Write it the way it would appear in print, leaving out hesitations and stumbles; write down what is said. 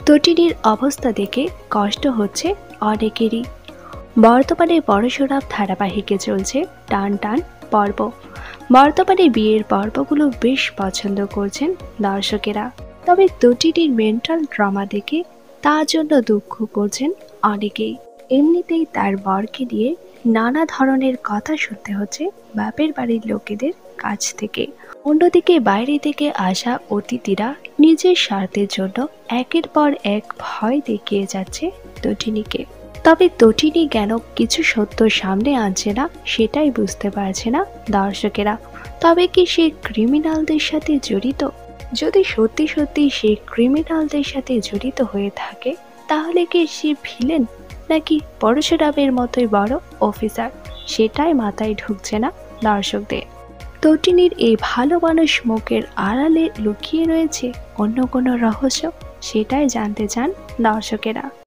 তটিনীর অবস্থা দেখে কষ্ট হচ্ছে অনেকেরই। বর্তমানে পরশুরাম ধারাবাহিকে চলছে টান টান পর্ব। বর্তমানে বিয়ের পর্বগুলো বেশ পছন্দ করছেন দর্শকেরা। তবে তটিনীর মেন্টাল ড্রামা দেখে তার জন্য দুঃখ করছেন অনেকেই। এমনিতেই তার বরকে নিয়ে নানা ধরনের কথা শুনতে হচ্ছে বাপের বাড়ির লোকেদের কাছ থেকে। অন্যদিকে বাইরে থেকে আসা অতিথিরা নিজের স্বার্থের জন্য একের পর এক ভয় দেখিয়ে যাচ্ছে তটিনীকে। তবে তটিনী কেন কিছু সত্য সামনে আনছে না সেটাই বুঝতে পারছে না দর্শকেরা। তবে কি সে ক্রিমিনালদের সাথে জড়িত? যদি সত্যি সত্যি সে ক্রিমিনালদের সাথে জড়িত হয়ে থাকে, তাহলে কি সে ভিলেন নাকি পরশুরামের মতোই বড় অফিসার, সেটাই মাথায় ঢুকছে না দর্শকদের। তটিনীর এই ভালো মানুষ মুখের আড়ালে লুকিয়ে রয়েছে অন্য কোনো রহস্য, সেটাই জানতে চান দর্শকেরা।